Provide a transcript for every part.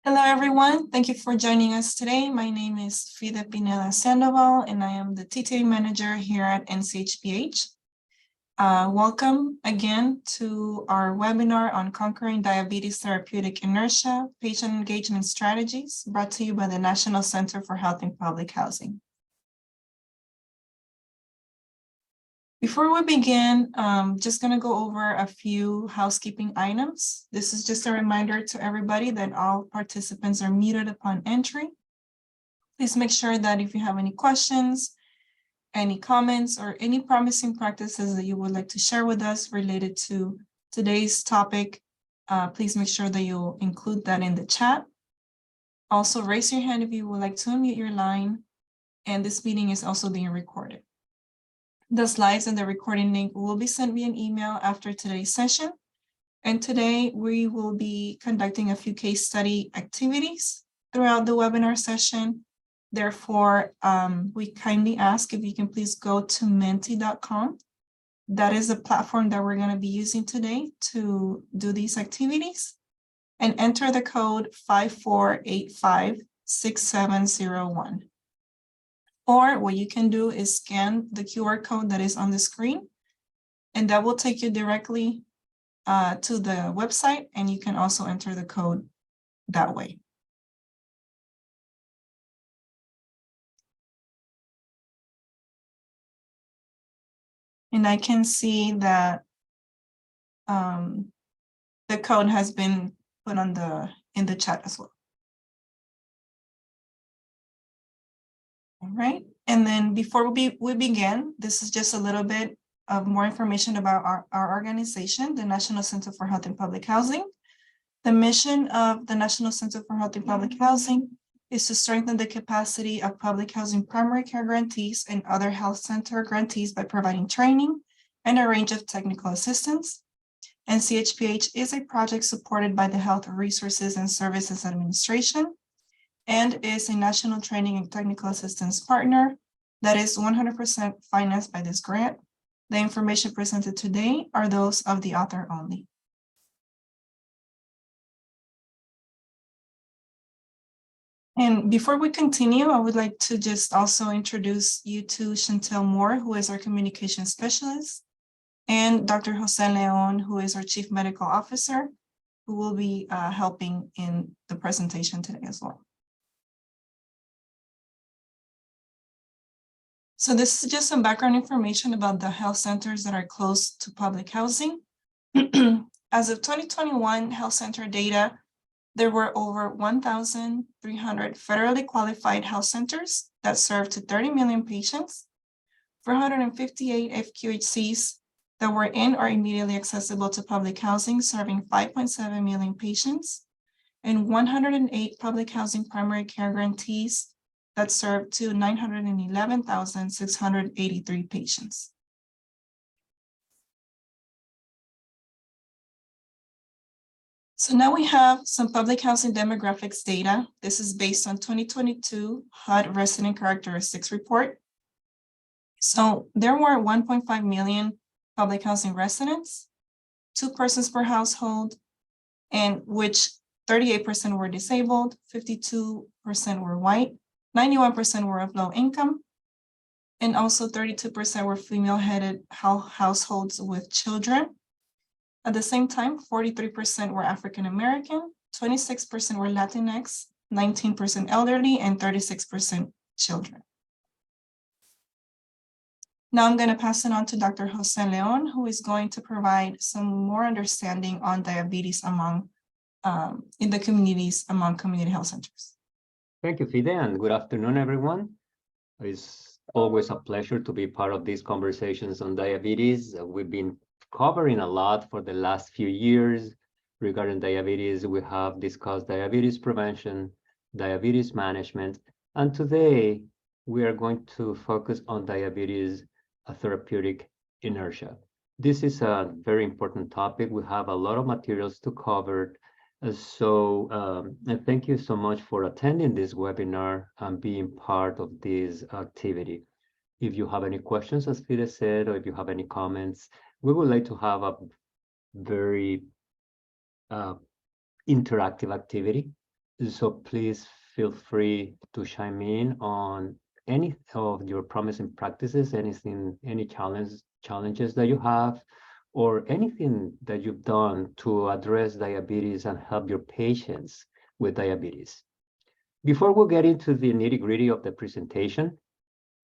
Hello, everyone. Thank you for joining us today. My name is Frida Pineda Sandoval, and I am the TTA manager here at NCHPH. Welcome again to our webinar on Conquering Diabetes Therapeutic Inertia, Patient Engagement Strategies, brought to you by the National Center for Health in Public Housing. Before we begin, just going to go over a few housekeeping items. This is just a reminder to everybody that all participants are muted upon entry. Please make sure that if you have any questions, any comments, or any promising practices that you would like to share with us related to today's topic, please make sure that you'll include that in the chat. Also, raise your hand if you would like to unmute your line, and this meeting is also being recorded. The slides and the recording link will be sent via an email after today's session. And today we will be conducting a few case study activities throughout the webinar session. Therefore, we kindly ask if you can please go to menti.com. That is the platform that we're going to be using today to do these activities, and enter the code 54856701. Or what you can do is scan the QR code that is on the screen, and that will take you directly to the website, and you can also enter the code that way. And I can see that the code has been put on in the chat as well. All right, and then before we begin, this is just a little bit of more information about our organization, the National Center for Health in Public Housing. The mission of the National Center for Health in Public Housing is to strengthen the capacity of public housing primary care grantees and other health center grantees by providing training and a range of technical assistance. NCHPH is a project supported by the Health Resources and Services Administration and is a national training and technical assistance partner that is 100% financed by this grant. The information presented today are those of the author only. And before we continue, I would like to just also introduce you to Chantel Moore, who is our communication specialist, and Dr. Jose Leon, who is our Chief Medical Officer, who will be helping in the presentation today as well. So this is just some background information about the health centers that are close to public housing. As of 2021 health center data, there were over 1,300 federally qualified health centers that served to 30 million patients, 458 FQHCs that were in or immediately accessible to public housing, serving 5.7 million patients, and 108 public housing primary care grantees that served to 911,683 patients. So now we have some public housing demographics data. This is based on 2022 HUD Resident Characteristics Report. So there were 1.5 million public housing residents, 2 persons per household, and which 38% were disabled, 52% were white, 91% were of low income, and also 32% were female-headed households with children. At the same time, 43% were African-American, 26% were Latinx, 19% elderly, and 36% children. Now I'm going to pass it on to Dr. Jose Leon, who is going to provide some more understanding on diabetes among in the communities among community health centers. Thank you, Fide, and good afternoon, everyone. It's always a pleasure to be part of these conversations on diabetes. We've been covering a lot for the last few years regarding diabetes. We have discussed diabetes prevention, diabetes management, and today we are going to focus on diabetes therapeutic inertia. This is a very important topic. We have a lot of materials to cover. And thank you so much for attending this webinar and being part of this activity. If you have any questions, as Fide said, or if you have any comments, we would like to have a very interactive activity. So please feel free to chime in on any of your promising practices, anything, any challenges that you have, or anything that you've done to address diabetes and help your patients with diabetes. Before we get into the nitty-gritty of the presentation,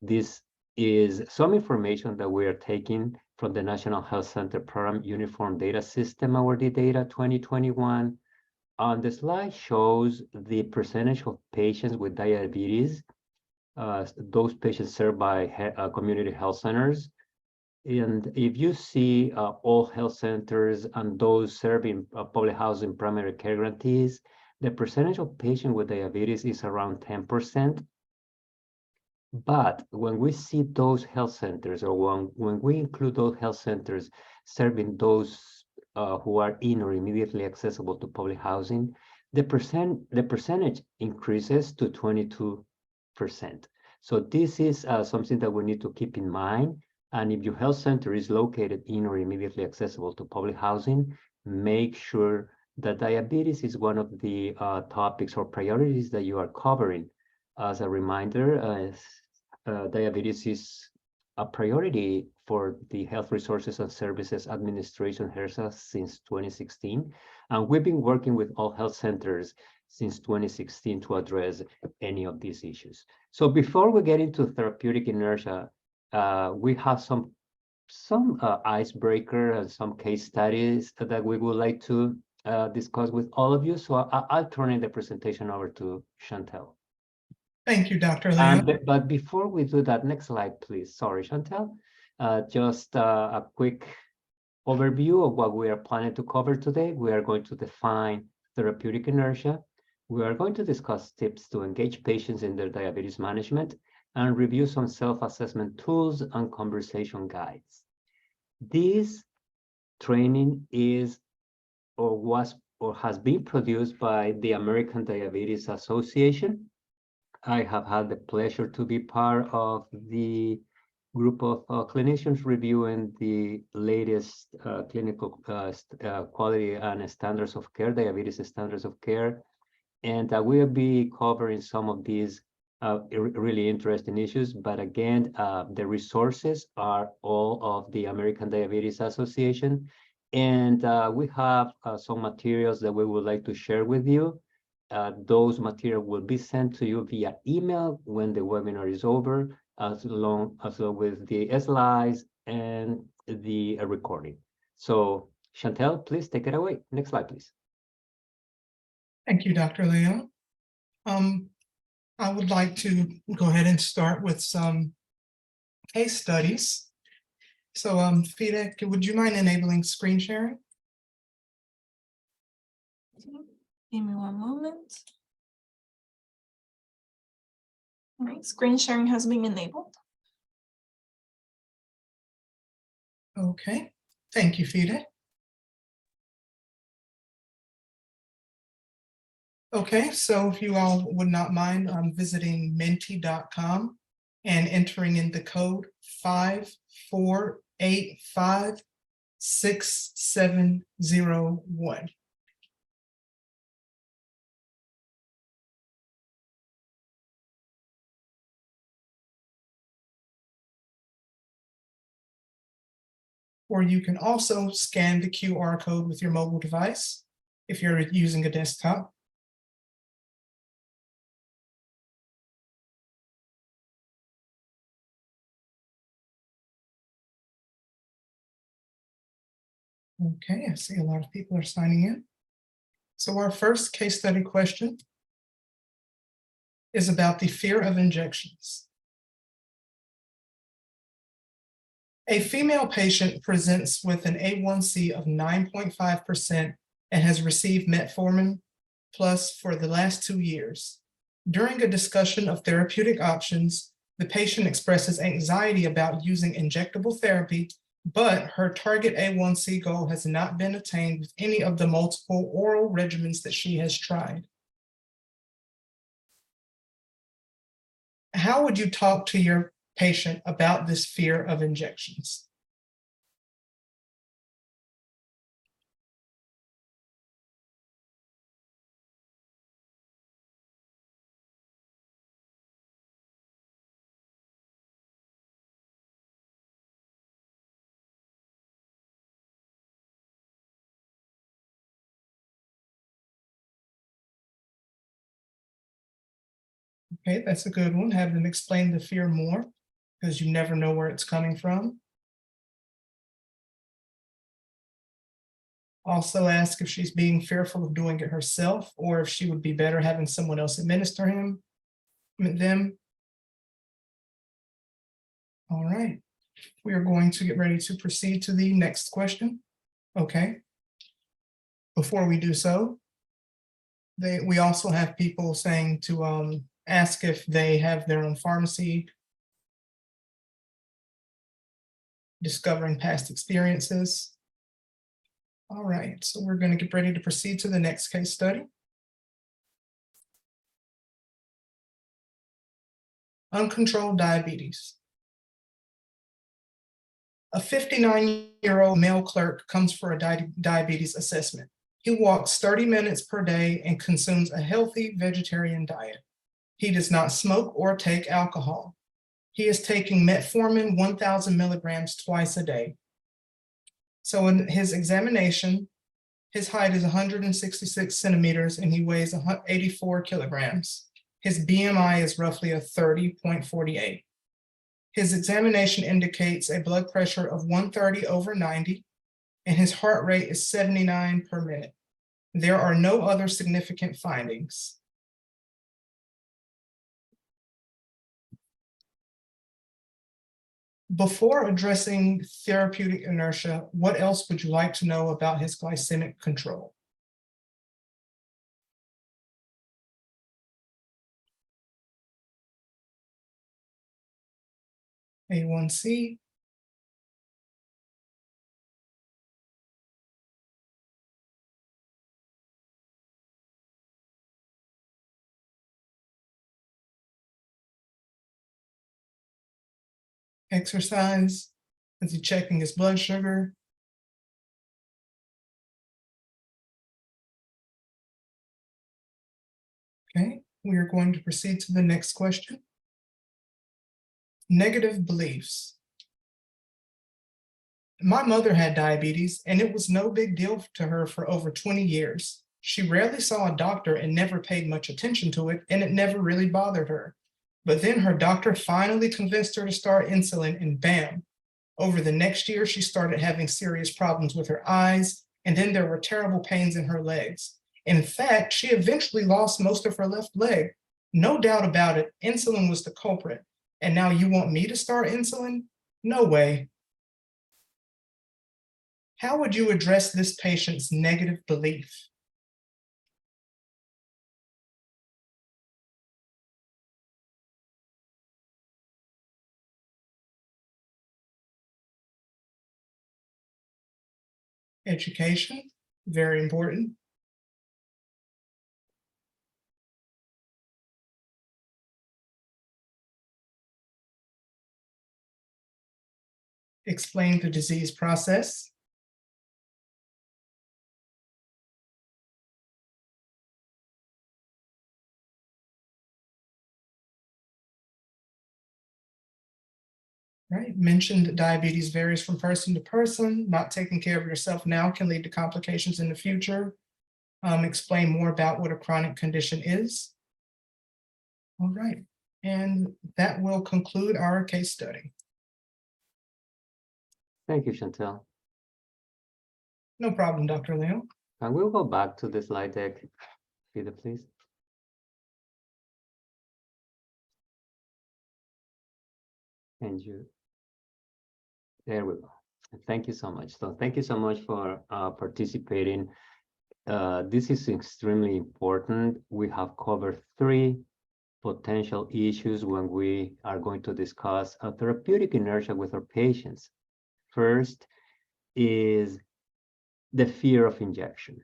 this is some information that we are taking from the National Health Center Program Uniform Data System, our data 2021. On the slide shows the percentage of patients with diabetes, those patients served by community health centers. And if you see all health centers and those serving public housing primary care grantees, the percentage of patients with diabetes is around 10%. But when we see those health centers, or when we include those health centers serving those who are in or immediately accessible to public housing, the percentage increases to 22%. So this is something that we need to keep in mind. And if your health center is located in or immediately accessible to public housing, make sure that diabetes is one of the topics or priorities that you are covering. As a reminder, diabetes is a priority for the Health Resources and Services Administration, HRSA, since 2016. And we've been working with all health centers since 2016 to address any of these issues. So before we get into therapeutic inertia, we have some icebreaker and some case studies that we would like to discuss with all of you. So I'll turn the presentation over to Chantel. Thank you, Dr. Leon. But before we do that, next slide, please. Sorry, Chantel. Just a quick overview of what we are planning to cover today. We are going to define therapeutic inertia. We are going to discuss tips to engage patients in their diabetes management and review some self-assessment tools and conversation guides. This training is or was or has been produced by the American Diabetes Association. I have had the pleasure to be part of the group of clinicians reviewing the latest clinical quality and standards of care, diabetes standards of care. And we'll be covering some of these really interesting issues. But again, the resources are all of the American Diabetes Association. And we have some materials that we would like to share with you. Those materials will be sent to you via email when the webinar is over, as long as with the slides and the recording. So Chantel, please take it away. Next slide, please. Thank you, Dr. Leon. I would like to go ahead and start with some case studies. So Fide, would you mind enabling screen sharing? Give me one moment. All right, screen sharing has been enabled. Okay, thank you, Fide. Okay, so if you all would not mind visiting menti.com and entering in the code 5485671. Or you can also scan the QR code with your mobile device if you're using a desktop. Okay, I see a lot of people are signing in. So our first case study question is about the fear of injections. A female patient presents with an A1C of 9.5% and has received metformin plus for the last 2 years. During a discussion of therapeutic options, the patient expresses anxiety about using injectable therapy, but her target A1C goal has not been attained with any of the multiple oral regimens that she has tried. How would you talk to your patient about this fear of injections? Okay, that's a good one. Have them explain the fear more, because you never know where it's coming from. Also ask if she's being fearful of doing it herself, or if she would be better having someone else administer them. All right, we are going to get ready to proceed to the next question. Okay. Before we do so, we also have people saying to ask if they have their own pharmacy, discovering past experiences. All right, so we're going to get ready to proceed to the next case study. Uncontrolled diabetes. A 59-year-old male clerk comes for a diabetes assessment. He walks 30 minutes per day and consumes a healthy vegetarian diet. He does not smoke or take alcohol. He is taking metformin 1,000 milligrams twice a day. So in his examination, his height is 166 centimeters and he weighs 84 kilograms. His BMI is roughly a 30.48. His examination indicates a blood pressure of 130/90, and his heart rate is 79 per minute. There are no other significant findings. Before addressing therapeutic inertia, what else would you like to know about his glycemic control? A1C. Exercise. Is he checking his blood sugar? Okay, we are going to proceed to the next question. Negative beliefs. My mother had diabetes, and it was no big deal to her for over 20 years. She rarely saw a doctor and never paid much attention to it, and it never really bothered her. But then her doctor finally convinced her to start insulin, and bam, over the next year, she started having serious problems with her eyes, and then there were terrible pains in her legs. In fact, she eventually lost most of her left leg. No doubt about it, insulin was the culprit. And now you want me to start insulin? No way. How would you address this patient's negative belief? Education, very important. Explain the disease process. Right, mentioned that diabetes varies from person to person. Not taking care of yourself now can lead to complications in the future. Explain more about what a chronic condition is. All right, and that will conclude our case study. Thank you, Chantel. No problem, Dr. Leo. And we'll go back to the slide deck, Peter, please. And you. There we go. Thank you so much. So thank you so much for participating. This is extremely important. We have covered 3 potential issues when we are going to discuss a therapeutic inertia with our patients. First is the fear of injection.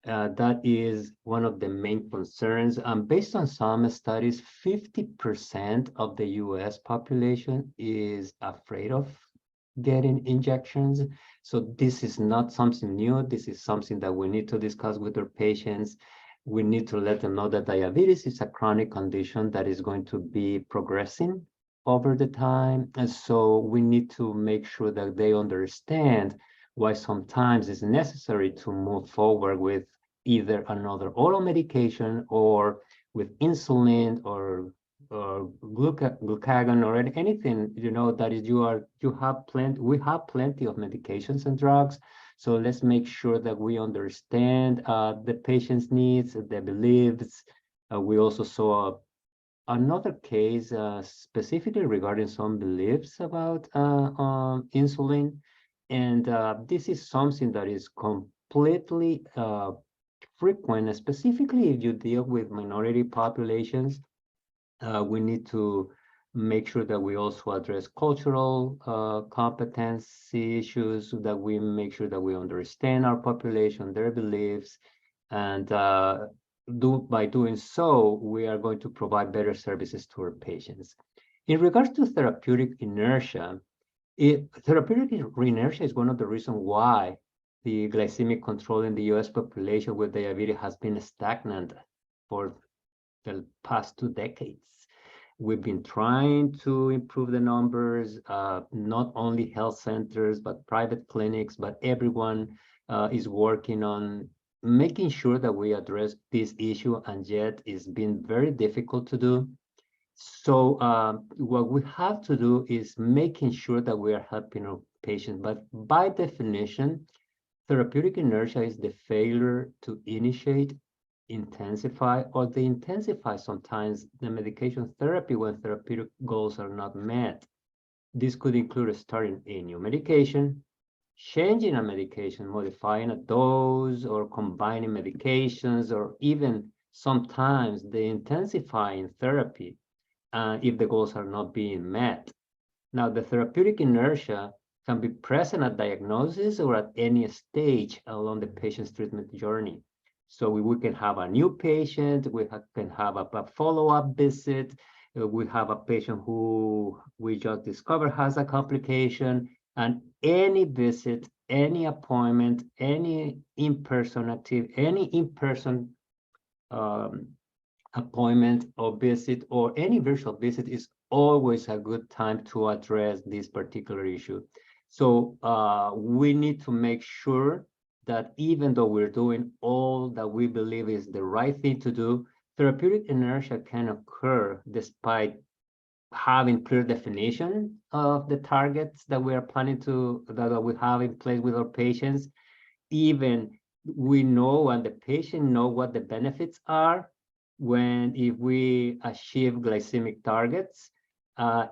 That is one of the main concerns. Based on some studies, 50% of the US population is afraid of getting injections. So this is not something new. This is something that we need to discuss with our patients. We need to let them know that diabetes is a chronic condition that is going to be progressing over the time. And so we need to make sure that they understand why sometimes it's necessary to move forward with either another oral medication or with insulin or glucagon or anything, you know, that is we have plenty of medications and drugs. So let's make sure that we understand the patient's needs, their beliefs. We also saw another case specifically regarding some beliefs about insulin. And this is something that is completely frequent, specifically if you deal with minority populations. We need to make sure that we also address cultural competency issues, so that we make sure that we understand our population, their beliefs, and by doing so, we are going to provide better services to our patients. In regards to therapeutic inertia, therapeutic inertia is one of the reasons why the glycemic control in the US population with diabetes has been stagnant for the past 2 decades. We've been trying to improve the numbers, not only health centers, but private clinics, but everyone is working on making sure that we address this issue, and yet it's been very difficult to do. So what we have to do is making sure that we are helping our patients. But by definition, therapeutic inertia is the failure to initiate, intensify, or they intensify sometimes the medication therapy when therapeutic goals are not met. This could include starting a new medication, changing a medication, modifying a dose, or combining medications, or even sometimes the intensifying therapy if the goals are not being met. Now, the therapeutic inertia can be present at diagnosis or at any stage along the patient's treatment journey. So we can have a new patient, we can have a follow-up visit, we have a patient who we just discovered has a complication, and any visit, any appointment, any in-person appointment or visit, or any virtual visit is always a good time to address this particular issue. So we need to make sure that even though we're doing all that we believe is the right thing to do, therapeutic inertia can occur despite having clear definition of the targets that we are planning to, that we have in place with our patients. Even we know and the patient know what the benefits are if we achieve glycemic targets.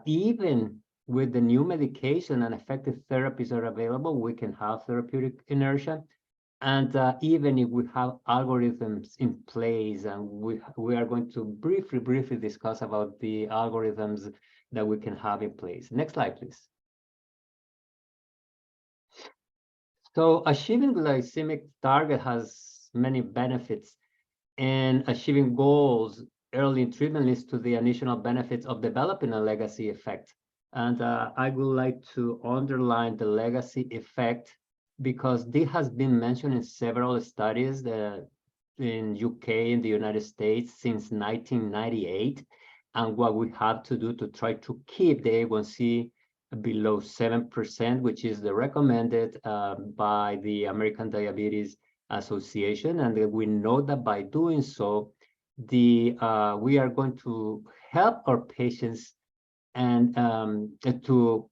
Even with the new medication and effective therapies are available, we can have therapeutic inertia. And even if we have algorithms in place, and we are going to briefly discuss about the algorithms that we can have in place. Next slide, please. So achieving glycemic target has many benefits, and achieving goals early in treatment leads to the additional benefits of developing a legacy effect. And I would like to underline the legacy effect, because this has been mentioned in several studies in UK, in the United States, since 1998. And what we have to do to try to keep the A1C below 7%, which is the recommended by the American Diabetes Association. And we know that by doing so, we are going to help our patients and to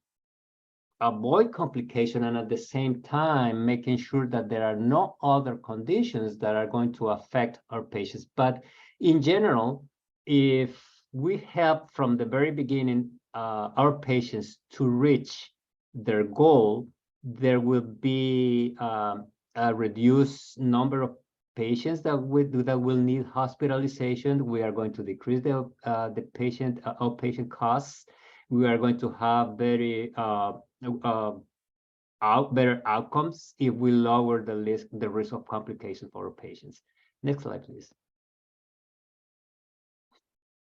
avoid complication, and at the same time making sure that there are no other conditions that are going to affect our patients. But in general, if we help from the very beginning our patients to reach their goal, there will be a reduced number of patients that will need hospitalization. We are going to decrease the outpatient costs. We are going to have better outcomes if we lower the risk of complications for our patients. Next slide, please.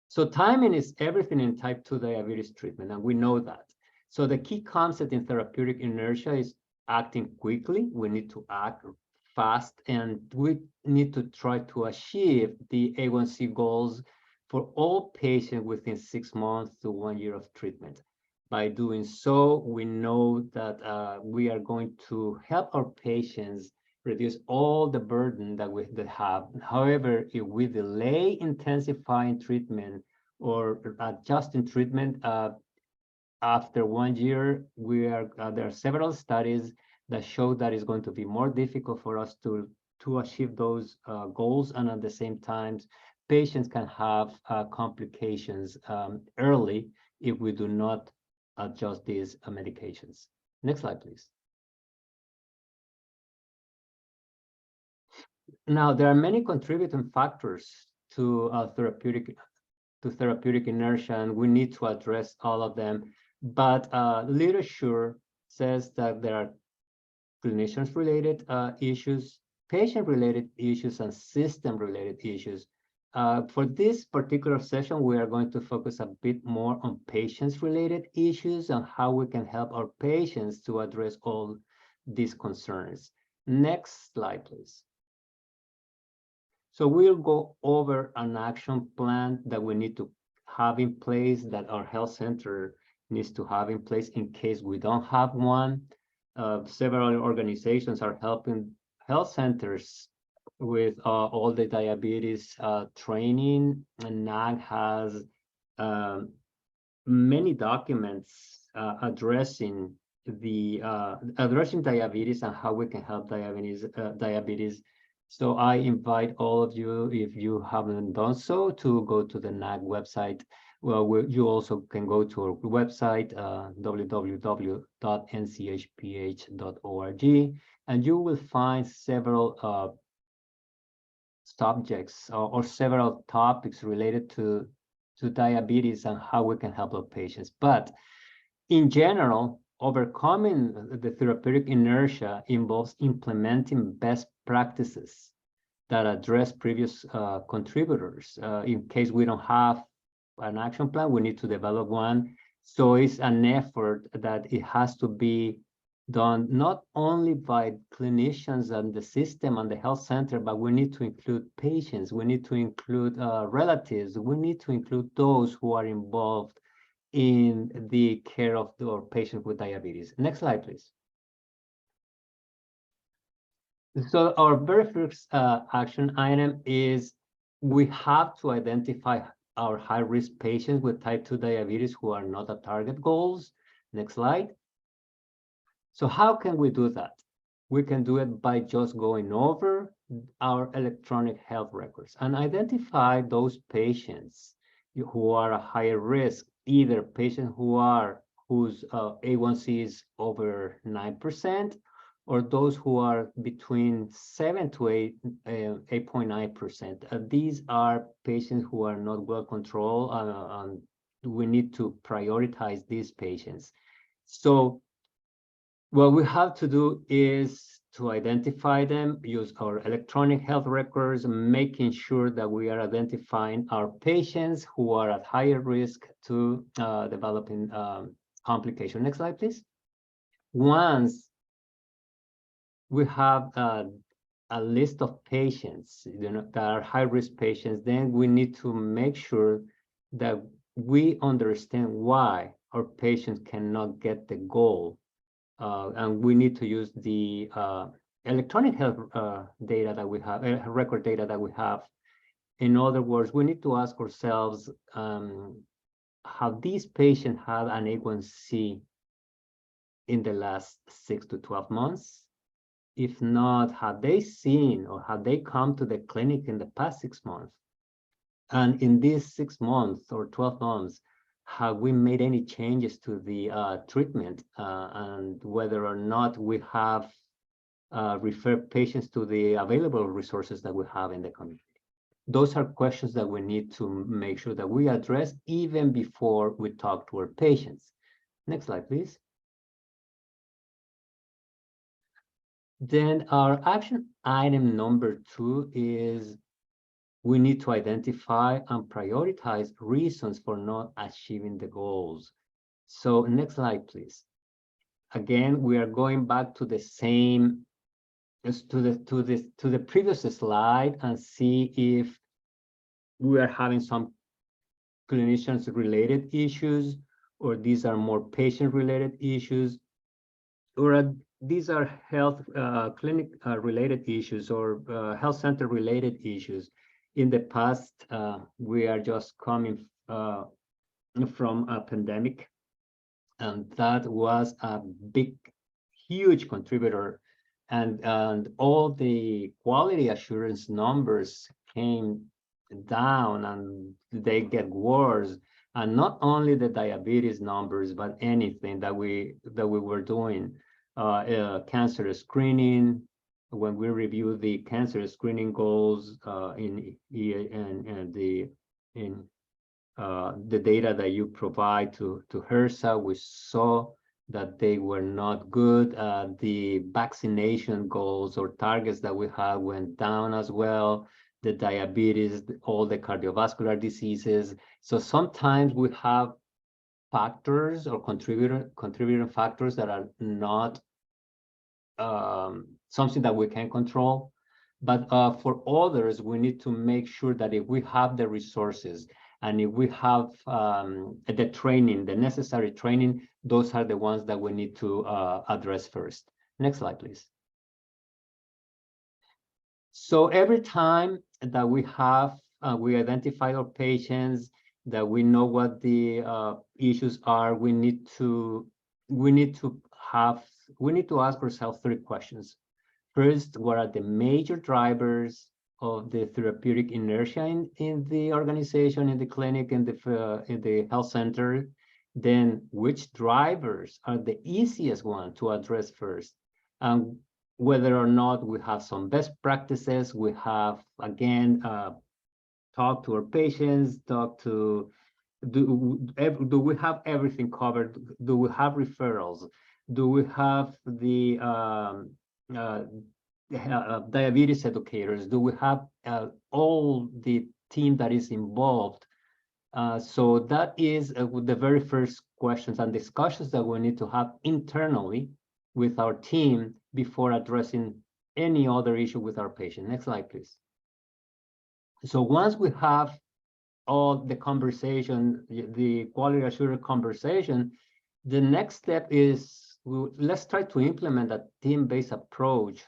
So timing is everything in type 2 diabetes treatment, and we know that. So the key concept in therapeutic inertia is acting quickly. We need to act fast, and we need to try to achieve the A1C goals for all patients within 6 months to 1 year of treatment. By doing so, we know that we are going to help our patients reduce all the burden that they have. However, if we delay intensifying treatment or adjusting treatment after 1 year. There are several studies that show that it's going to be more difficult for us to achieve those goals, and at the same time, patients can have complications early if we do not adjust these medications. Next slide, please. Now, there are many contributing factors to therapeutic inertia, and we need to address all of them. But literature says that there are clinicians-related issues, patient-related issues, and system-related issues. For this particular session, we are going to focus a bit more on patients-related issues and how we can help our patients to address all these concerns. Next slide, please. So we'll go over an action plan that we need to have in place, that our health center needs to have in place in case we don't have one. Several organizations are helping health centers with all the diabetes training, and NAG has many documents addressing diabetes and how we can help diabetes. So I invite all of you, if you haven't done so, to go to the NAG website. Well, you also can go to our website, www.nchph.org, and you will find several subjects or several topics related to diabetes and how we can help our patients. But in general, overcoming the therapeutic inertia involves implementing best practices that address previous contributors. In case we don't have an action plan, we need to develop one. So it's an effort that it has to be done not only by clinicians and the system and the health center, but we need to include patients, we need to include relatives, we need to include those who are involved in the care of our patients with diabetes. Next slide, please. So our very first action item is we have to identify our high-risk patients with type 2 diabetes who are not at target goals. Next slide. So how can we do that? We can do it by just going over our electronic health records and identify those patients who are a higher risk, either patients whose A1C is over 9%, or those who are between 7 to 8.9%. These are patients who are not well controlled, and we need to prioritize these patients. So what we have to do is to identify them, use our electronic health records, making sure that we are identifying our patients who are at higher risk to developing complications. Next slide, please. Once we have a list of patients, that are high-risk patients, then we need to make sure that we understand why our patients cannot get the goal. And we need to use the electronic health data that we have, record data that we have. In other words, we need to ask ourselves, have these patients had an A1C in the last 6 to 12 months? If not, have they seen or have they come to the clinic in the past 6 months? And in these 6 months or 12 months, have we made any changes to the treatment, and whether or not we have referred patients to the available resources that we have in the community? Those are questions that we need to make sure that we address even before we talk to our patients. Next slide, please. Then our action item number 2 is we need to identify and prioritize reasons for not achieving the goals. So next slide, please. Again, we are going back to the same, to the previous slide, and see if we are having some clinicians related issues, or these are more patient related issues, or these are health clinic related issues, or health center related issues. In the past, we are just coming from a pandemic, and that was a big, huge contributor. And all the quality assurance numbers came down, and they get worse. And not only the diabetes numbers, but anything that we were doing, cancer screening. When we review the cancer screening goals in the data that you provide to HRSA, we saw that they were not good. The vaccination goals or targets that we had went down as well. The diabetes, all the cardiovascular diseases. So sometimes we have factors or contributing factors that are not something that we can control. But for others, we need to make sure that if we have the resources and if we have the training, the necessary training, those are the ones that we need to address first. Next slide, please. So every time that we have, we identify our patients, that we know what the issues are, we need to ask ourselves 3 questions. First, what are the major drivers of the therapeutic inertia in the organization, in the clinic, in the health center? Then, which drivers are the easiest one to address first? And whether or not we have some best practices, we have, again, talk to our patients, do we have everything covered? Do we have referrals? Do we have the diabetes educators? Do we have all the team that is involved? So that is the very first questions and discussions that we need to have internally with our team before addressing any other issue with our patient. Next slide, please. So once we have all the conversation, the quality assurance conversation, the next step is let's try to implement a team-based approach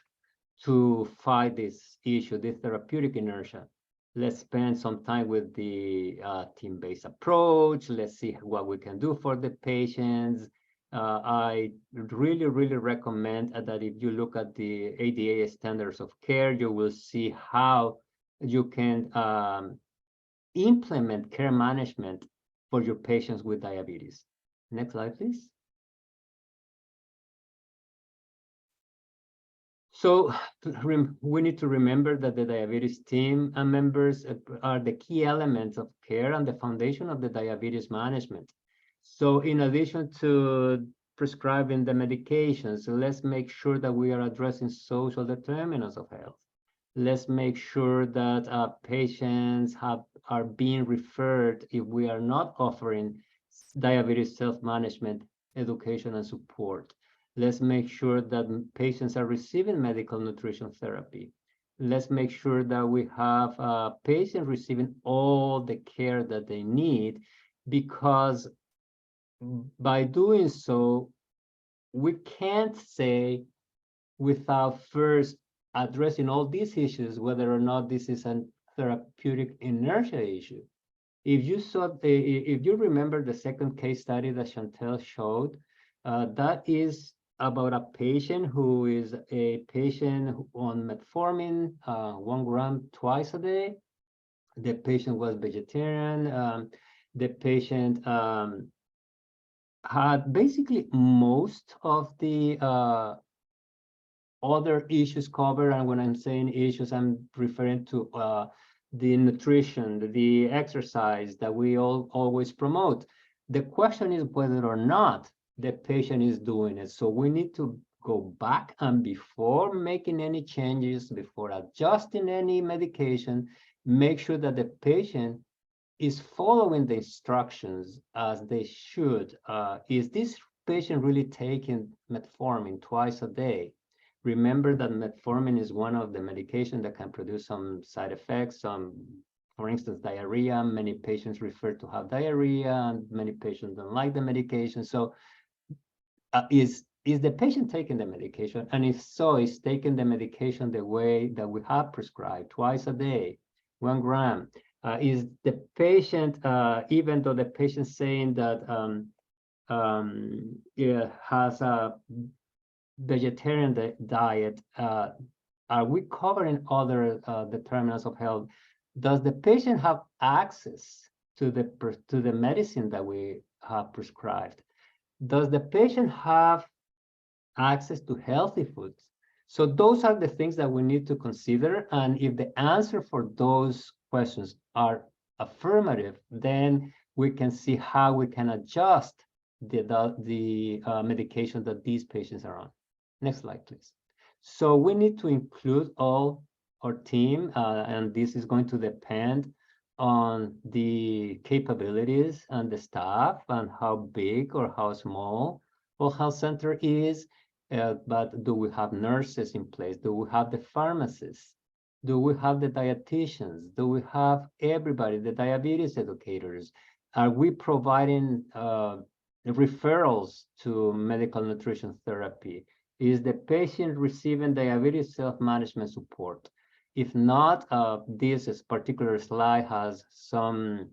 to fight this issue, this therapeutic inertia. Let's spend some time with the team-based approach. Let's see what we can do for the patients. I really, really recommend that if you look at the ADA standards of care, you will see how you can implement care management for your patients with diabetes. Next slide, please. So we need to remember that the diabetes team and members are the key elements of care and the foundation of the diabetes management. So in addition to prescribing the medications, let's make sure that we are addressing social determinants of health. Let's make sure that patients are being referred if we are not offering diabetes self-management, education, and support. Let's make sure that patients are receiving medical nutrition therapy. Let's make sure that we have patients receiving all the care that they need, because by doing so, we can't say without first addressing all these issues, whether or not this is a therapeutic inertia issue. If you remember the second case study that Chantel showed, that is about a patient who is a patient on metformin, 1 gram twice a day. The patient was vegetarian. The patient had basically most of the other issues covered. And when I'm saying issues, I'm referring to the nutrition, the exercise that we always promote. The question is whether or not the patient is doing it. So we need to go back, and before making any changes, before adjusting any medication, make sure that the patient is following the instructions as they should. Is this patient really taking metformin twice a day? Remember that metformin is one of the medications that can produce some side effects, for instance, diarrhea. Many patients refer to have diarrhea, and many patients don't like the medication. So is the patient taking the medication? And if so, is taking the medication the way that we have prescribed, twice a day, 1 gram? is the patient, even though the patient saying that it has a vegetarian diet, are we covering other determinants of health? Does the patient have access to the medicine that we have prescribed? Does the patient have access to healthy foods? So those are the things that we need to consider. And if the answer for those questions are affirmative, then we can see how we can adjust the medication that these patients are on. Next slide, please. So we need to include all our team, and this is going to depend on the capabilities and the staff and how big or how small our health center is. But do we have nurses in place? Do we have the pharmacists? Do we have the dietitians? Do we have everybody, the diabetes educators? Are we providing referrals to medical nutrition therapy? Is the patient receiving diabetes self-management support? If not, this particular slide has some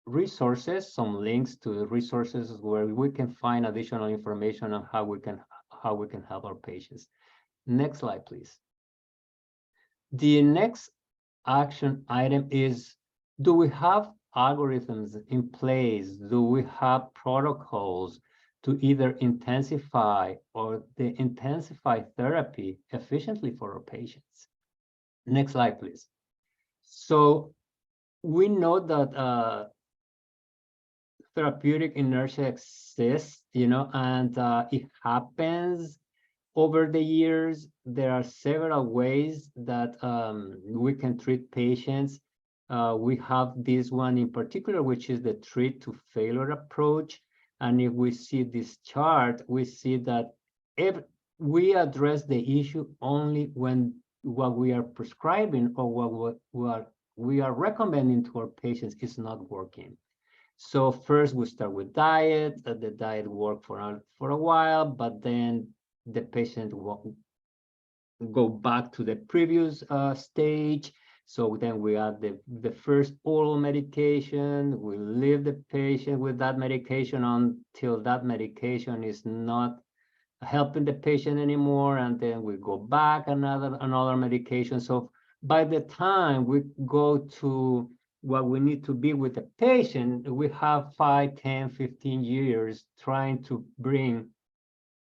resources, some links to resources where we can find additional information on how we can help our patients. Next slide, please. The next action item is, do we have algorithms in place? Do we have protocols to either intensify or intensify therapy efficiently for our patients? Next slide, please. So we know that therapeutic inertia exists, and it happens over the years. There are several ways that we can treat patients. We have this one in particular, which is the treat to failure approach. And if we see this chart, we see that if we address the issue only when what we are prescribing or what we are recommending to our patients is not working. So first we start with diet. The diet worked for a while, but then the patient will go back to the previous stage. So then we add the first oral medication. We leave the patient with that medication until that medication is not helping the patient anymore, and then we go back another medication. So by the time we go to what we need to be with the patient, we have 5, 10, 15 years trying to bring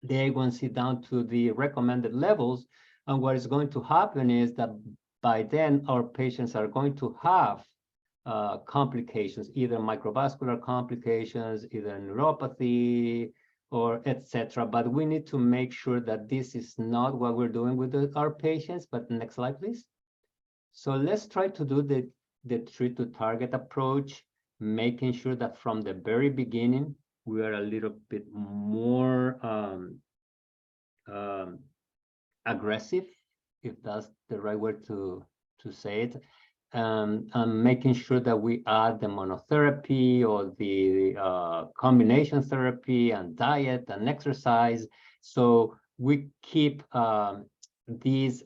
the A1C down to the recommended levels. And what is going to happen is that by then our patients are going to have complications, either microvascular complications, either neuropathy, or etc. But we need to make sure that this is not what we're doing with our patients. But next slide, please. So let's try to do the treat to target approach, making sure that from the very beginning, we are a little bit more aggressive, if that's the right word to say it, and making sure that we add the monotherapy or the combination therapy and diet and exercise. So we keep these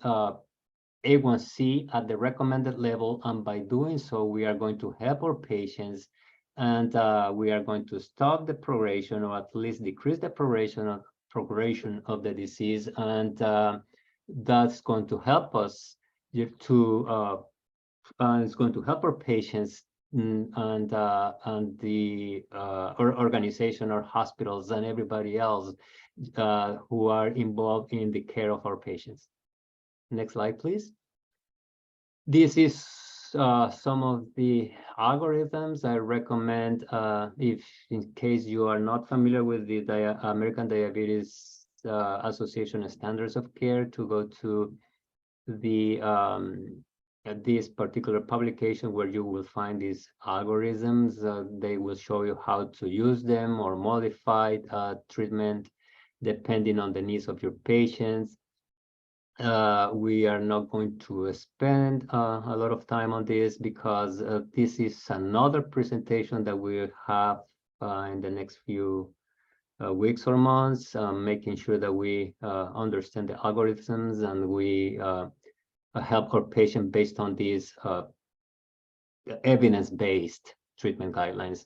A1C at the recommended level, and by doing so, we are going to help our patients, and we are going to stop the progression, or at least decrease the progression of the disease, and that's going to help us to it's going to help our patients and the organization, or hospitals, and everybody else who are involved in the care of our patients. Next slide, please. This is some of the algorithms I recommend if in case you are not familiar with the American Diabetes Association Standards of Care, to go to the this particular publication where you will find these algorithms. They will show you how to use them or modify treatment depending on the needs of your patients. We are not going to spend a lot of time on this because this is another presentation that we have in the next few weeks or months, making sure that we understand the algorithms and we help our patient based on these evidence-based treatment guidelines.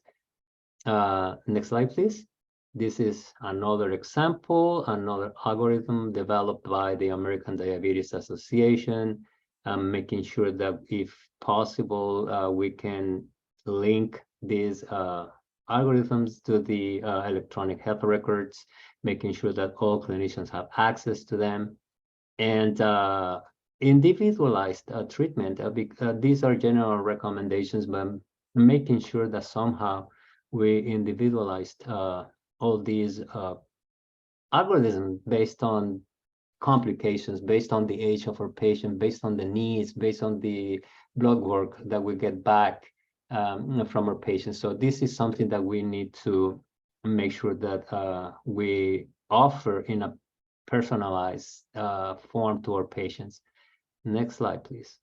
Next slide, please. This is another example, another algorithm developed by the American Diabetes Association, making sure that if possible, we can link these algorithms to the electronic health records, making sure that all clinicians have access to them, and individualized treatment. These are general recommendations, but making sure that somehow we individualized all these algorithms based on complications, based on the age of our patient, based on the needs, based on the blood work that we get back from our patients. So this is something that we need to make sure that we offer in a personalized form to our patients. Next slide, please.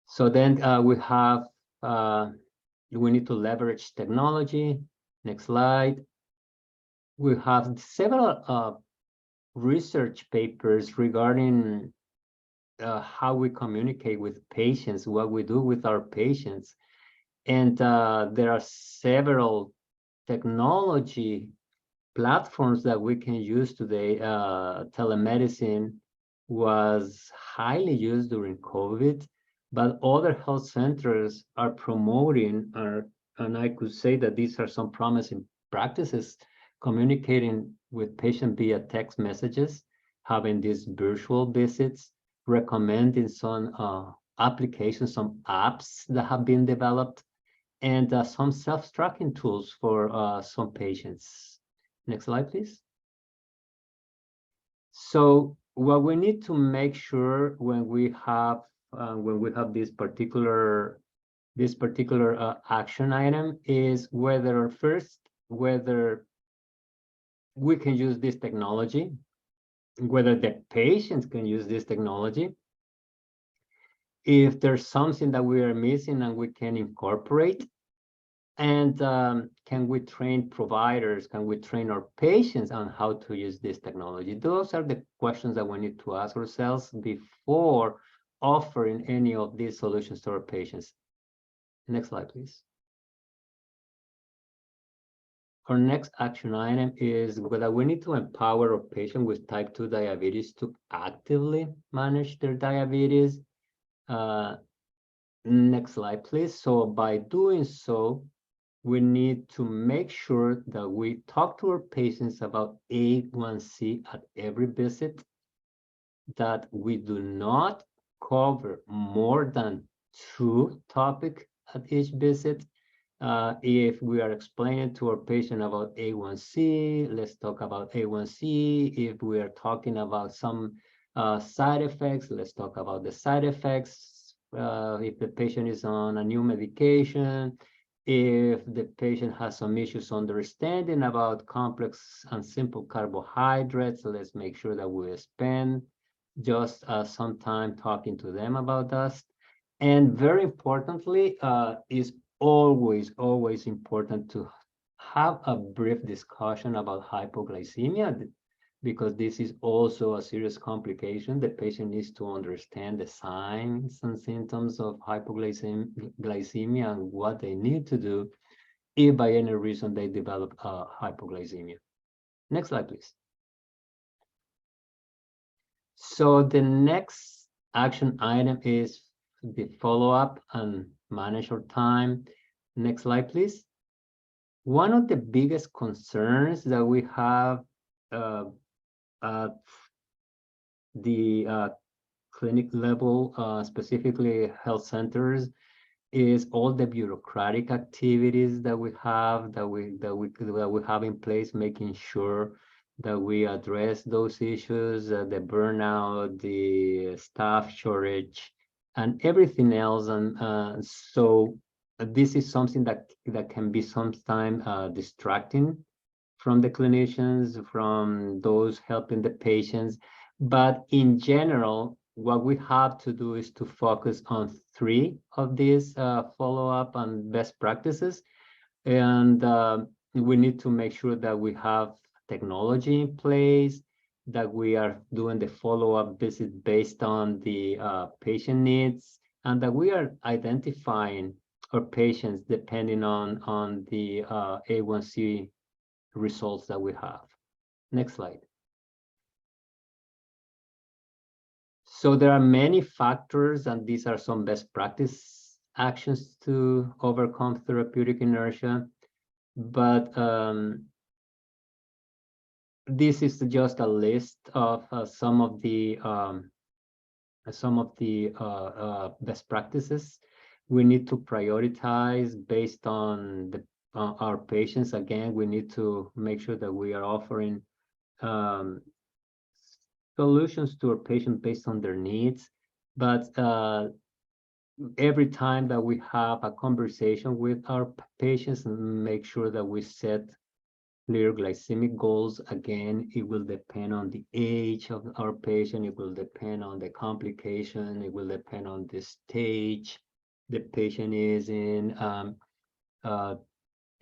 So then we have, we need to leverage technology. Next slide. We have several research papers regarding how we communicate with patients, what we do with our patients. And there are several technology platforms that we can use today. Telemedicine was highly used during COVID, but other health centers are promoting, and I could say that these are some promising practices, communicating with patients via text messages, having these virtual visits, recommending some applications, some apps that have been developed, and some self-tracking tools for some patients. Next slide, please. So what we need to make sure when we have this particular action item is whether we can use this technology, whether the patients can use this technology, if there's something that we are missing and we can incorporate, and can we train providers, can we train our patients on how to use this technology? Those are the questions that we need to ask ourselves before offering any of these solutions to our patients. Next slide, please. Our next action item is whether we need to empower our patient with type 2 diabetes to actively manage their diabetes. Next slide, please. So by doing so, we need to make sure that we talk to our patients about A1C at every visit, that we do not cover more than 2 topics at each visit. If we are explaining to our patient about A1C, let's talk about A1C. If we are talking about some side effects, let's talk about the side effects. If the patient is on a new medication, if the patient has some issues understanding about complex and simple carbohydrates, let's make sure that we spend just some time talking to them about that. And very importantly, is always important to have a brief discussion about hypoglycemia, because this is also a serious complication. The patient needs to understand the signs and symptoms of hypoglycemia and what they need to do if by any reason they develop hypoglycemia. Next slide, please. So the next action item is the follow-up and manage our time. Next slide, please. One of the biggest concerns that we have at the clinic level, specifically health centers, is all the bureaucratic activities that we have in place, making sure that we address those issues, the burnout, the staff shortage, and everything else. And so this is something that can be sometimes distracting from the clinicians, from those helping the patients. But in general, what we have to do is to focus on 3 of these follow-up and best practices. And we need to make sure that we have technology in place, that we are doing the follow-up visit based on the patient needs, and that we are identifying our patients depending on the A1C results that we have. Next slide. So there are many factors, and these are some best practice actions to overcome therapeutic inertia. But this is just a list of some of the best practices. We need to prioritize based on our patients. Again, we need to make sure that we are offering solutions to our patient based on their needs. But every time that we have a conversation with our patients, make sure that we set clear glycemic goals. Again, it will depend on the age of our patient. It will depend on the complication. It will depend on the stage the patient is in.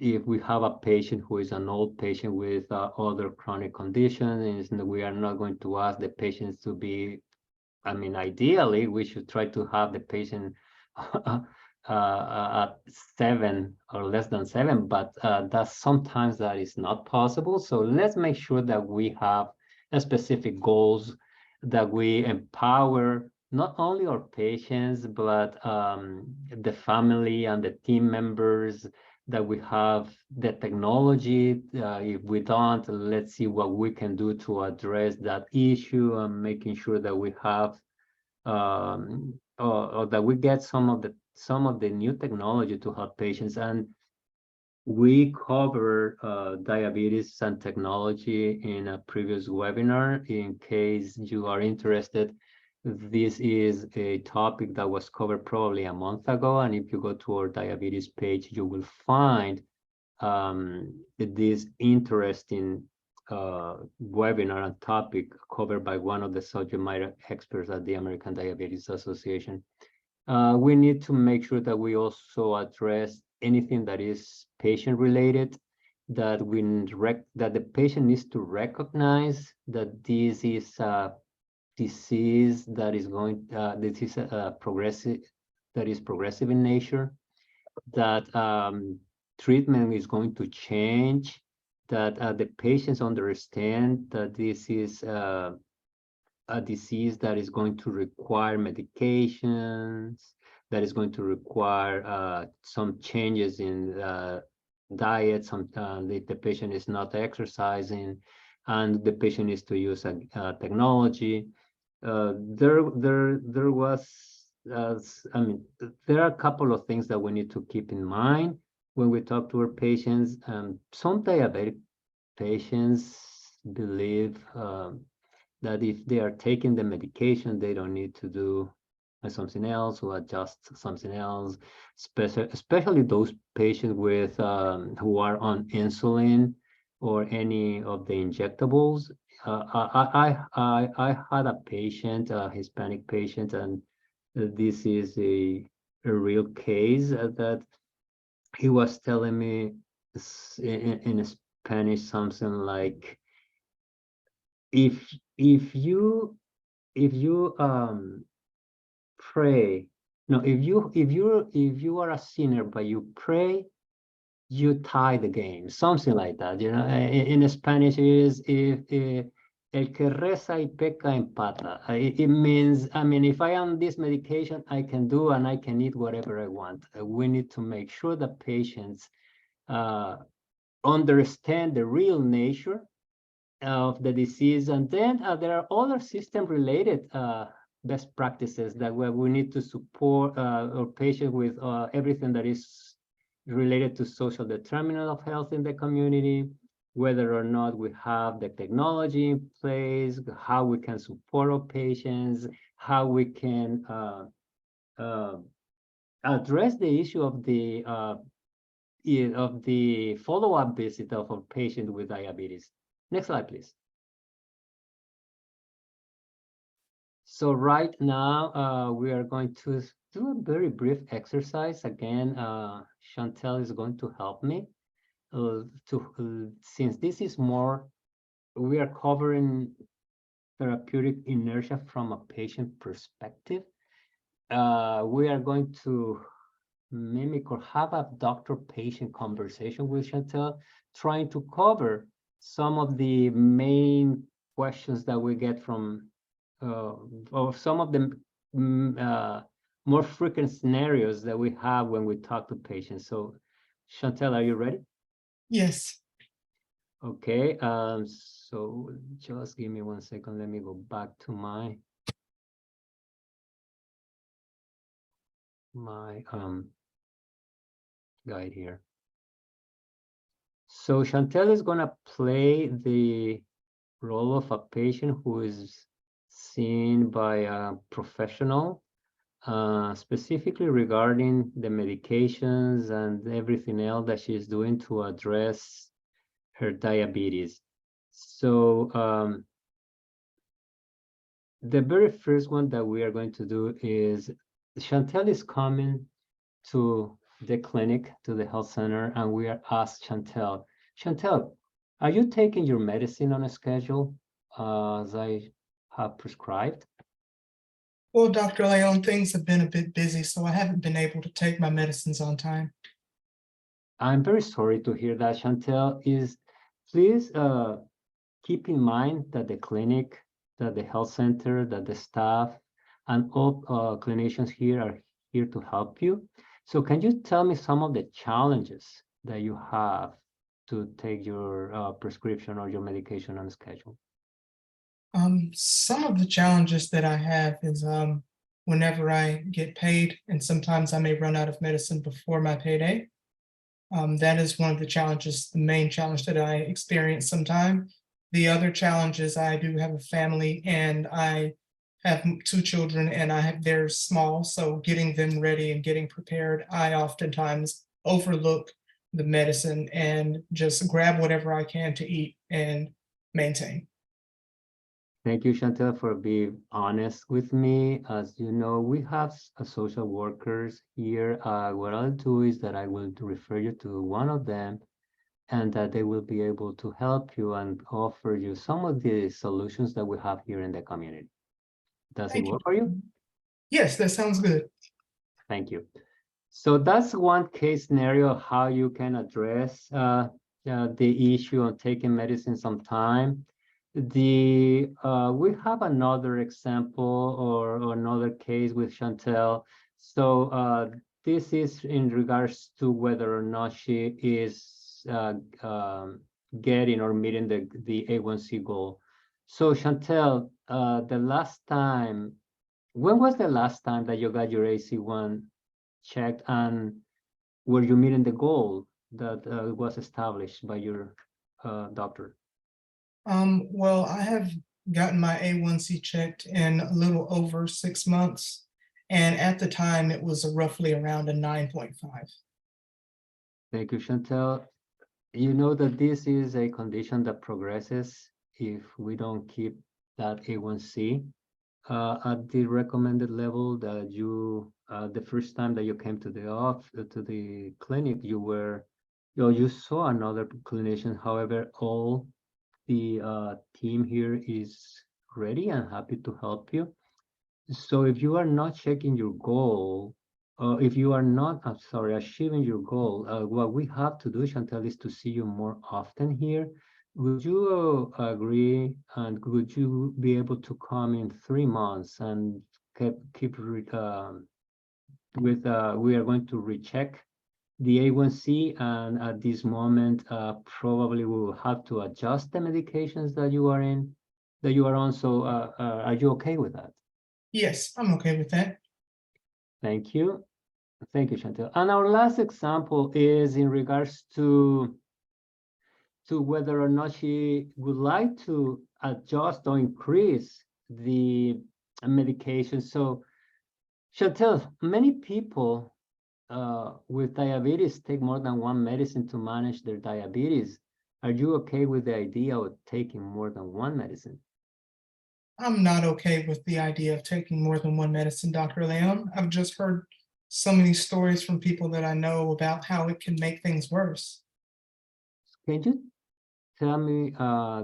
If we have a patient who is an old patient with other chronic conditions, we are not going to ask the patients to be, I mean, ideally, we should try to have the patient at 7 or less than 7, but sometimes that is not possible. So let's make sure that we have specific goals, that we empower not only our patients, but the family and the team members, that we have the technology. If we don't, let's see what we can do to address that issue, and making sure that we have or that we get some of the new technology to help patients. And we cover diabetes and technology in a previous webinar. In case you are interested, this is a topic that was covered probably a month ago, and if you go to our diabetes page, you will find this interesting webinar and topic covered by one of the subject matter experts at the American Diabetes Association. We need to make sure that we also address anything that is patient related, that the patient needs to recognize that this is a disease that is progressive in nature, that treatment is going to change, that the patients understand that this is a disease that is going to require medications, that is going to require some changes in diet. Sometimes the patient is not exercising, and the patient needs to use technology. There are a couple of things that we need to keep in mind when we talk to our patients. Some diabetic patients believe that if they are taking the medication, they don't need to do something else or adjust something else, especially those patients with who are on insulin or any of the injectables. I had a patient, a Hispanic patient, and this is a real case that he was telling me in Spanish something like, if you pray, no, if you are a sinner but you pray, you tie the game, something like that. You know, in Spanish it is, if el que reza y peca empata. It means, I mean, if I am on this medication, I can do and I can eat whatever I want. We need to make sure that patients understand the real nature of the disease. And then there are other system-related best practices that we need to support our patient with everything that is related to social determinant of health in the community, whether or not we have the technology in place, how we can support our patients, how we can address the issue of the follow-up visit of a patient with diabetes. Next slide, please. So right now, we are going to do a very brief exercise. Again, Chantel is going to help me since this is more, we are covering therapeutic inertia from a patient perspective. We are going to mimic or have a doctor-patient conversation with Chantel, trying to cover some of the main questions that we get from, or some of the more frequent scenarios that we have when we talk to patients. So, Chantel, are you ready? Yes. Okay, so just give me 1 second. Let me go back to my guide here. So Chantel is gonna play the role of a patient who is seen by a professional, specifically regarding the medications and everything else that she's doing to address her diabetes. So the very first one that we are going to do is Chantel is coming to the clinic, to the health center, and we are asked Chantel, are you taking your medicine on a schedule as I have prescribed? Well, Dr. Leon, things have been a bit busy, so I haven't been able to take my medicines on time. I'm very sorry to hear that, Chantel. Please keep in mind that the clinic, that the health center, that the staff, and all clinicians here are here to help you. So can you tell me some of the challenges that you have to take your prescription or your medication on schedule? Some of the challenges that I have is whenever I get paid, and sometimes I may run out of medicine before my payday. That is one of the challenges, the main challenge that I experience sometimes. The other challenge is I do have a family and I have 2 children and they're small, so getting them ready and getting prepared, I oftentimes overlook the medicine and just grab whatever I can to eat and maintain. Thank you, Chantel, for being honest with me. As you know, we have social workers here. What I'll do is that I will refer you to one of them, and that they will be able to help you and offer you some of the solutions that we have here in the community. Does it work for you? Yes, that sounds good. Thank you. So that's one case scenario how you can address the issue of taking medicine sometime. We have another example or another case with Chantel. So this is in regards to whether or not she is getting or meeting the A1C goal. So Chantel, when was the last time that you got your AC1 checked, and were you meeting the goal that was established by your doctor? Well, I have gotten my A1C checked in a little over 6 months, and at the time it was roughly around a 9.5. Thank you, Chantel. You know that this is a condition that progresses if we don't keep that A1C at the recommended level that you the first time that you came to the clinic, you saw another clinician. However, all the team here is ready and happy to help you. So if you are not checking your goal, if you are not, I'm sorry, achieving your goal, what we have to do, Chantel, is to see you more often here. Would you agree, and would you be able to come in 3 months and keep we are going to recheck the A1C, and at this moment, probably we will have to adjust the medications that you are on. So are you okay with that? Yes, I'm okay with that. Thank you. Thank you, Chantel. And our last example is in regards to whether or not she would like to adjust or increase the medication. So, Chantel, many people with diabetes take more than one medicine to manage their diabetes. Are you okay with the idea of taking more than one medicine? I'm not okay with the idea of taking more than one medicine, Dr. Leon. I've just heard so many stories from people that I know about how it can make things worse. Can you tell me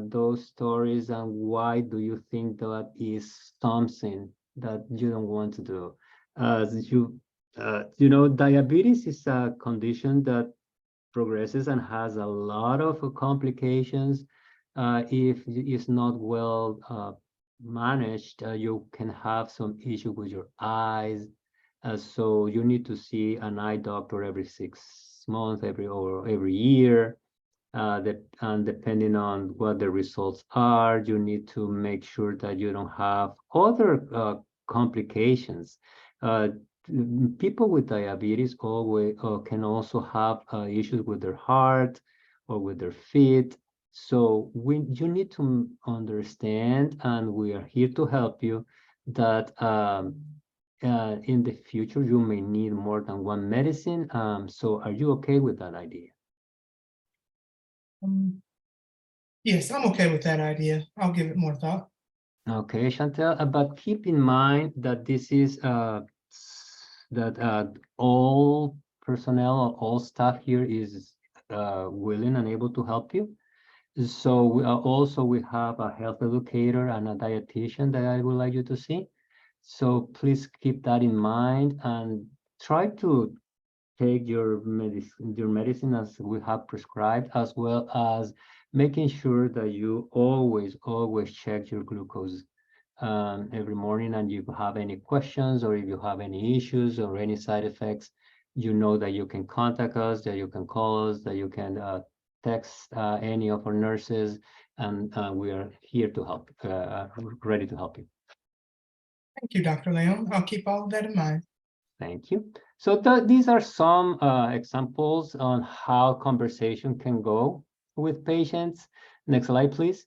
those stories and why do you think that is something that you don't want to do? You know, diabetes is a condition that progresses and has a lot of complications. If it's not well managed, you can have some issue with your eyes. So you need to see an eye doctor every 6 months, every year. And depending on what the results are, you need to make sure that you don't have other complications. People with diabetes always can also have issues with their heart or with their feet. So you need to understand, and we are here to help you, that in the future you may need more than one medicine. So are you okay with that idea? Yes, I'm okay with that idea. I'll give it more thought. Okay, Chantel, but keep in mind that this is that all personnel, all staff here is willing and able to help you. So we have a health educator and a dietitian that I would like you to see. So please keep that in mind and try to take your medicine as we have prescribed, as well as making sure that you always check your glucose every morning. And if you have any questions or if you have any issues or any side effects, you know that you can contact us, that you can call us, that you can text any of our nurses, and we are here to help, ready to help you. Thank you, Dr. Leon. I'll keep all of that in mind. Thank you. So these are some examples on how conversation can go with patients. Next slide, please.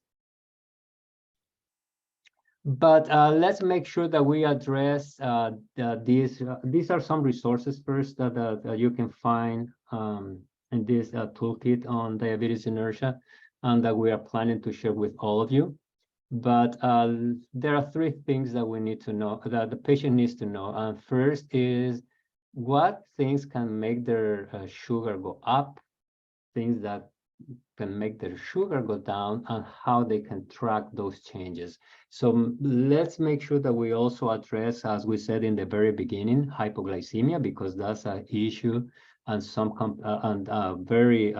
But let's make sure that we address these. These are some resources first that you can find in this toolkit on diabetes inertia, and that we are planning to share with all of you. But there are three things that we need to know, that the patient needs to know. And first is what things can make their sugar go up, things that can make their sugar go down, and how they can track those changes. So let's make sure that we also address, as we said in the very beginning, hypoglycemia, because that's an issue and very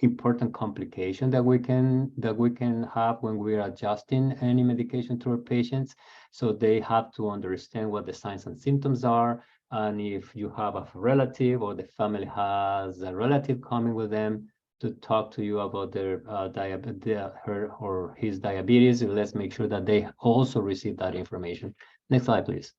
important complication that we can have when we are adjusting any medication to our patients. So they have to understand what the signs and symptoms are, and if you have a relative or the family has a relative coming with them to talk to you about their her or his diabetes, let's make sure that they also receive that information. Next slide, please.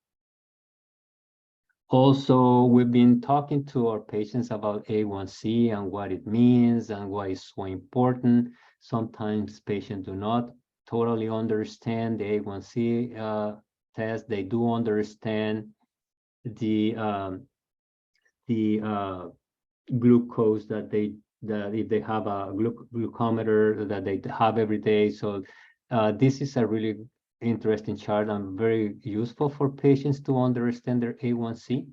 Also, we've been talking to our patients about A1C and what it means and why it's so important. Sometimes patients do not totally understand the A1C test. They do understand the glucose that if they have a glucometer that they have every day. So this is a really interesting chart and very useful for patients to understand their A1C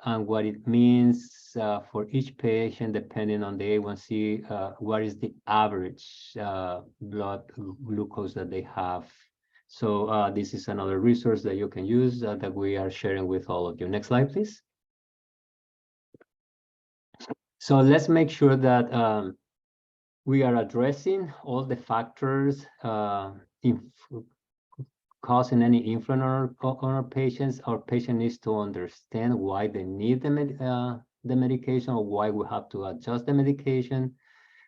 and what it means for each patient, depending on the A1C, what is the average blood glucose that they have. So this is another resource that you can use that we are sharing with all of you. Next slide, please. So let's make sure that we are addressing all the factors causing any influence on our patients. Our patient needs to understand why they need the medication, or why we have to adjust the medication,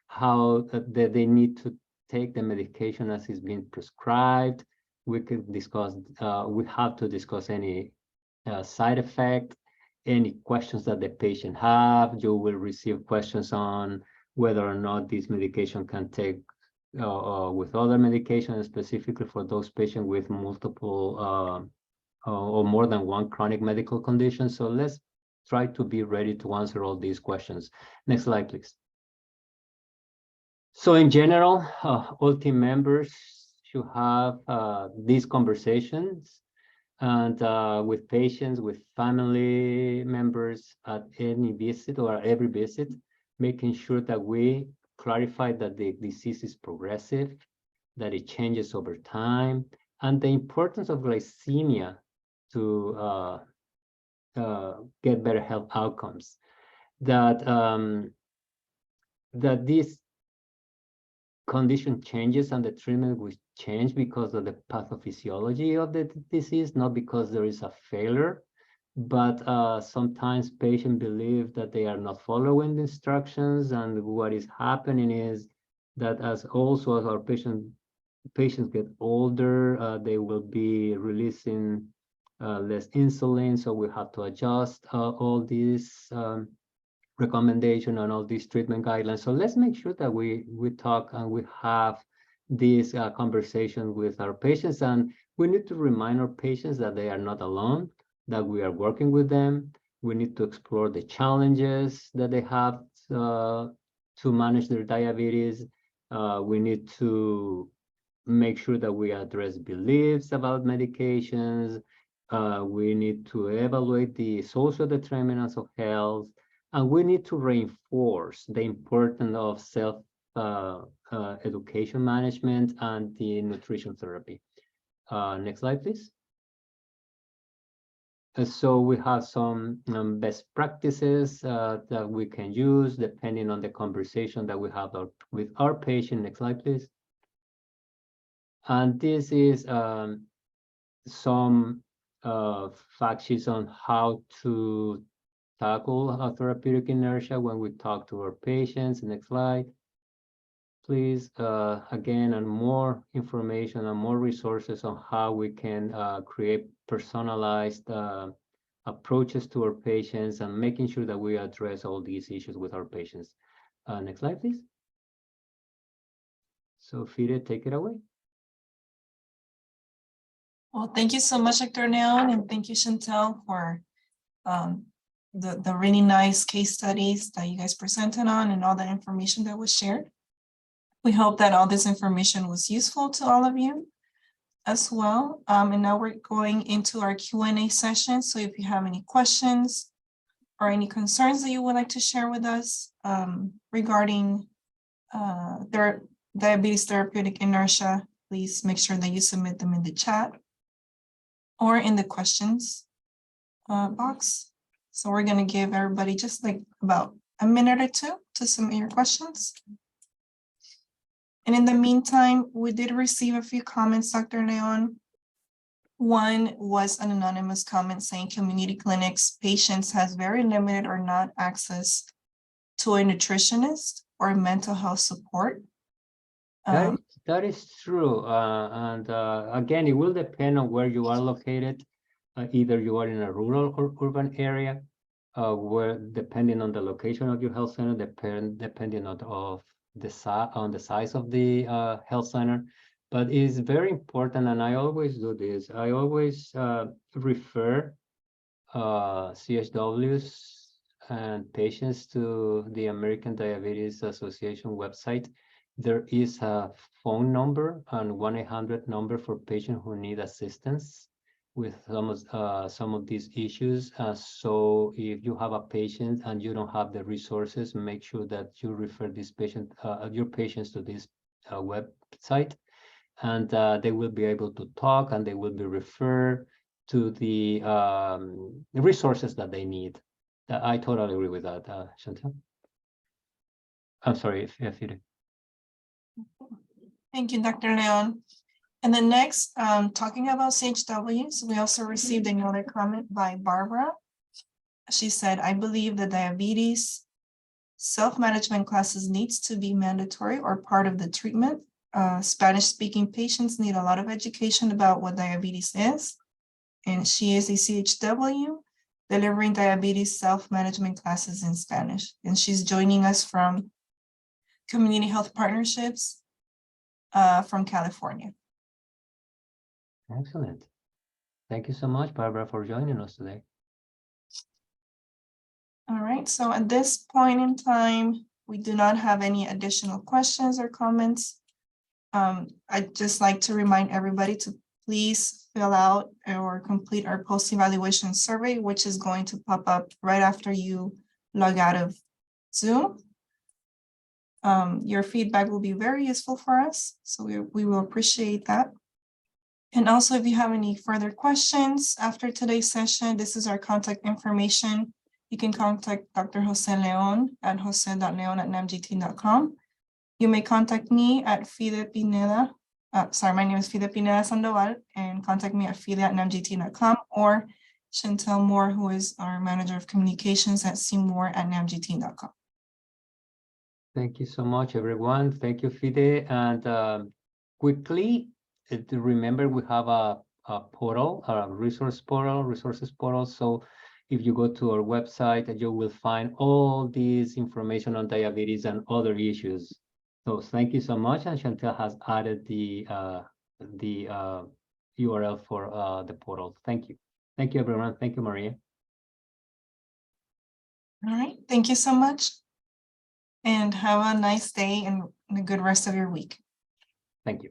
how they need to take the medication as is being prescribed. We could discuss, we have to discuss any side effect, any questions that the patient have. You will receive questions on whether or not this medication can take with other medications, specifically for those patients with multiple or more than one chronic medical condition. So let's try to be ready to answer all these questions. Next slide, please. So in general, all team members should have these conversations and with patients, with family members at any visit or every visit, making sure that we clarified that the disease is progressive, that it changes over time, and the importance of glycemia to get better health outcomes. That this condition changes and the treatment will change because of the pathophysiology of the disease, not because there is a failure. But sometimes patients believe that they are not following the instructions, and what is happening is that as our patients get older, they will be releasing less insulin, so we have to adjust all these recommendation and all these treatment guidelines. So let's make sure that we talk and we have this conversation with our patients, and we need to remind our patients that they are not alone, that we are working with them. We need to explore the challenges that they have to manage their diabetes. We need to make sure that we address beliefs about medications. We need to evaluate the social determinants of health, and we need to reinforce the importance of self education management and the nutrition therapy. Next slide, please. So we have some best practices that we can use depending on the conversation that we have with our patient. Next slide, please. And this is some fact sheets on how to tackle a therapeutic inertia when we talk to our patients. Next slide, please. Again, and more information and more resources on how we can create personalized approaches to our patients and making sure that we address all these issues with our patients. Next slide, please. So Fide, take it away. Well, thank you so much, Dr. Leon, and thank you, Chantel, for the really nice case studies that you guys presented on and all the information that was shared. We hope that all this information was useful to all of you as well. And now we're going into our Q&A session. So if you have any questions or any concerns that you would like to share with us regarding their diabetes therapeutic inertia, please make sure that you submit them in the chat or in the questions box. So we're going to give everybody just like about a minute or two to submit your questions. And in the meantime, we did receive a few comments, Dr. Leon. One was an anonymous comment saying community clinics patients has very limited or not access to a nutritionist or mental health support. That is true. And again, it will depend on where you are located. Either you are in a rural or urban area, where depending on the location of your health center, depending on the size of the health center. But it's very important, and I always do this. I always refer CHWs and patients to the American Diabetes Association website. There is a phone number and 1-800 number for patients who need assistance with some of these issues. So if you have a patient and you don't have the resources, make sure that you refer this patient, your patients to this website, and they will be able to talk and they will be referred to the resources that they need. I totally agree with that, Chantal. I'm sorry if you did. Thank you, Dr. Leon. And then next, talking about CHWs, we also received another comment by Barbara. She said, I believe the diabetes self-management classes needs to be mandatory or part of the treatment. Spanish-speaking patients need a lot of education about what diabetes is. And she is a CHW delivering diabetes self-management classes in Spanish. And she's joining us from Community Health Partnerships from California. Excellent. Thank you so much, Barbara, for joining us today. All right, so at this point in time, we do not have any additional questions or comments. I'd just like to remind everybody to please fill out or complete our post-evaluation survey, which is going to pop up right after you log out of Zoom. Your feedback will be very useful for us, so we will appreciate that. And also, if you have any further questions after today's session, this is our contact information. You can contact Dr. Jose Leon at jose.leon@namgt.com. You may contact me at Fide Pineda. My name is Fide Pineda Sandoval, and contact me at fide@namgt.com, or Chantel Moore, who is our manager of communications at cmoore@namgt.com. Thank you so much, everyone. Thank you, Fide. And quickly, to remember, we have a portal, a resources portal. So if you go to our website, you will find all this information on diabetes and other issues. So thank you so much. And Chantel has added the URL for the portal. Thank you. Thank you, everyone. Thank you, Maria. All right, thank you so much. And have a nice day and a good rest of your week. Thank you.